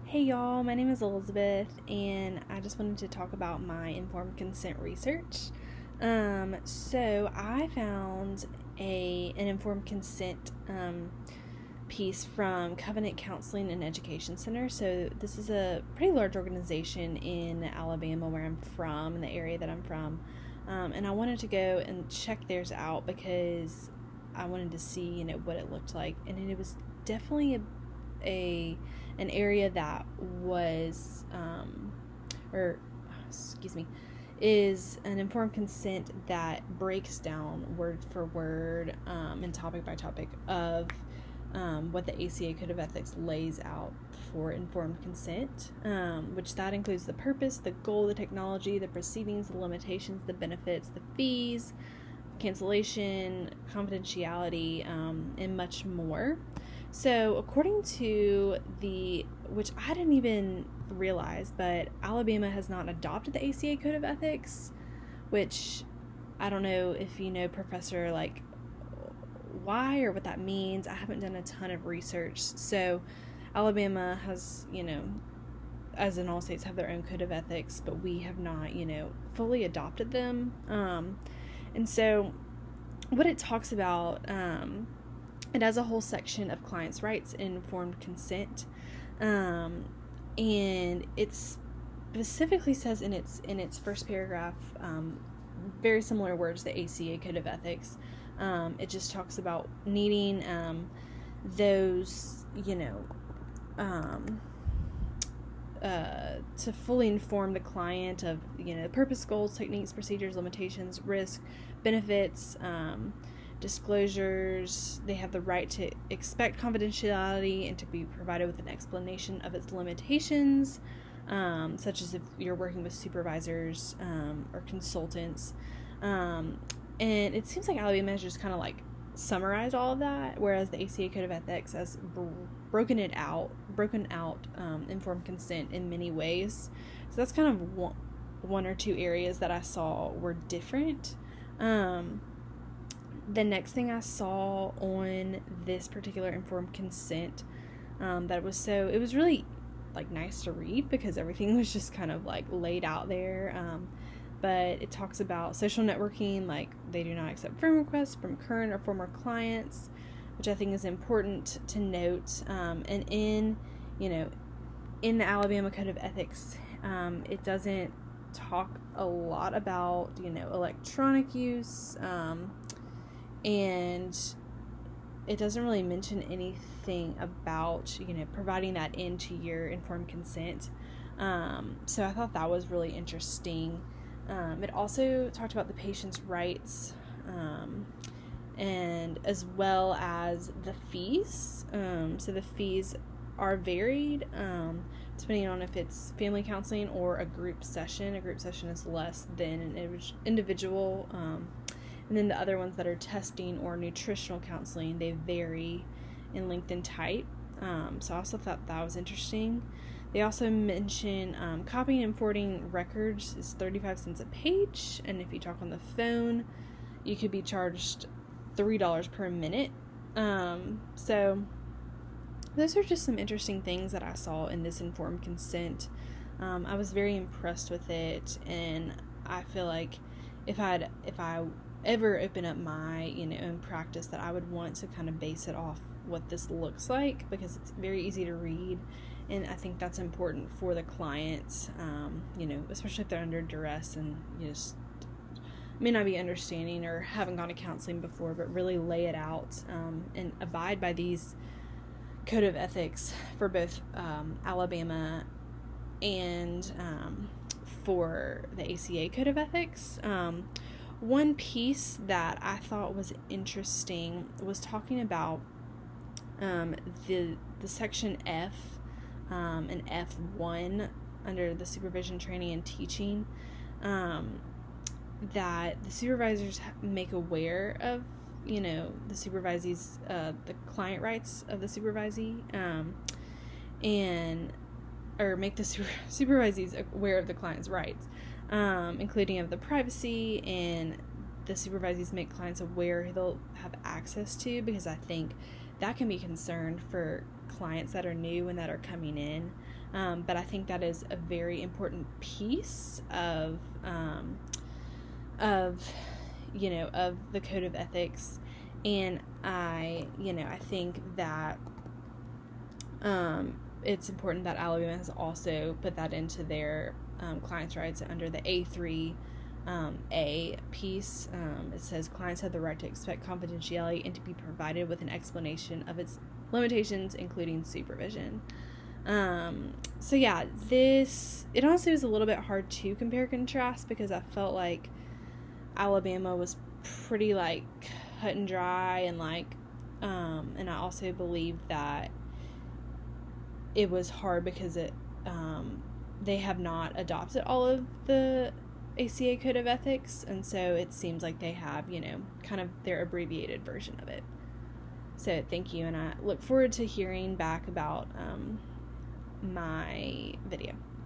Hey y'all, my name is Elizabeth, and I just wanted to talk about my informed consent research. So I found an informed consent piece from Covenant Counseling and Education Center. So this is a pretty large organization in Alabama, where I'm from, in the area that I'm from, and I wanted to go and check theirs out because I wanted to see, what it looked like, and it was definitely an area that was or excuse me is an informed consent that breaks down word for word and topic by topic of what the ACA Code of Ethics lays out for informed consent, which that includes the purpose, the goal, the technology, the proceedings, the limitations, the benefits, the fees, cancellation, confidentiality, and much more. So according to which I didn't even realize, but Alabama has not adopted the ACA Code of Ethics, which I don't know if you know, Professor, why or what that means. I haven't done a ton of research. So Alabama has, as in all states, have their own code of ethics, but we have not, fully adopted them. And so what it talks about, it has a whole section of clients' rights and informed consent, and it specifically says in its first paragraph, very similar words, the ACA Code of Ethics. It just talks about needing those, to fully inform the client of, the purpose, goals, techniques, procedures, limitations, risk, benefits, disclosures. They have the right to expect confidentiality and to be provided with an explanation of its limitations, such as if you're working with supervisors or consultants. And it seems like Alabama has just kind of summarized all of that, whereas the ACA Code of Ethics has broken out informed consent in many ways. So that's kind of one or two areas that I saw were different. The next thing I saw on this particular informed consent, it was really nice to read because everything was just kind of laid out there. But it talks about social networking, they do not accept friend requests from current or former clients, which I think is important to note. And in the Alabama Code of Ethics, it doesn't talk a lot about, electronic use, and it doesn't really mention anything about, providing that into your informed consent. So I thought that was really interesting. It also talked about the patient's rights, and as well as the fees. So the fees are varied, depending on if it's family counseling or a group session. A group session is less than an individual. And then the other ones that are testing or nutritional counseling, they vary in length and type. So I also thought that was interesting. They also mention copying and forwarding records is 35 cents a page, and if you talk on the phone, you could be charged $3 per minute. So those are just some interesting things that I saw in this informed consent. I was very impressed with it, and I feel like if I ever open up my own practice, that I would want to kind of base it off what this looks like, because it's very easy to read, and I think that's important for the clients, especially if they're under duress and just may not be understanding or haven't gone to counseling before, but really lay it out and abide by these code of ethics for both Alabama and for the ACA Code of Ethics. One piece that I thought was interesting was talking about the section F and F1 under the supervision, training, and teaching, that the supervisors make aware of, the supervisee's, the client rights of the supervisee, or make the supervisees aware of the client's rights, including of the privacy, and the supervisees make clients aware who they'll have access to, because I think that can be a concern for clients that are new and that are coming in. But I think that is a very important piece of the code of ethics. And I think that it's important that Alabama has also put that into their clients' rights under the A3 A piece. It says clients have the right to expect confidentiality and to be provided with an explanation of its limitations, including supervision. So yeah, it honestly was a little bit hard to compare and contrast because I felt like Alabama was pretty like cut and dry, and and I also believe that it was hard because they have not adopted all of the ACA Code of Ethics, and so it seems like they have, kind of their abbreviated version of it. So thank you, and I look forward to hearing back about my video.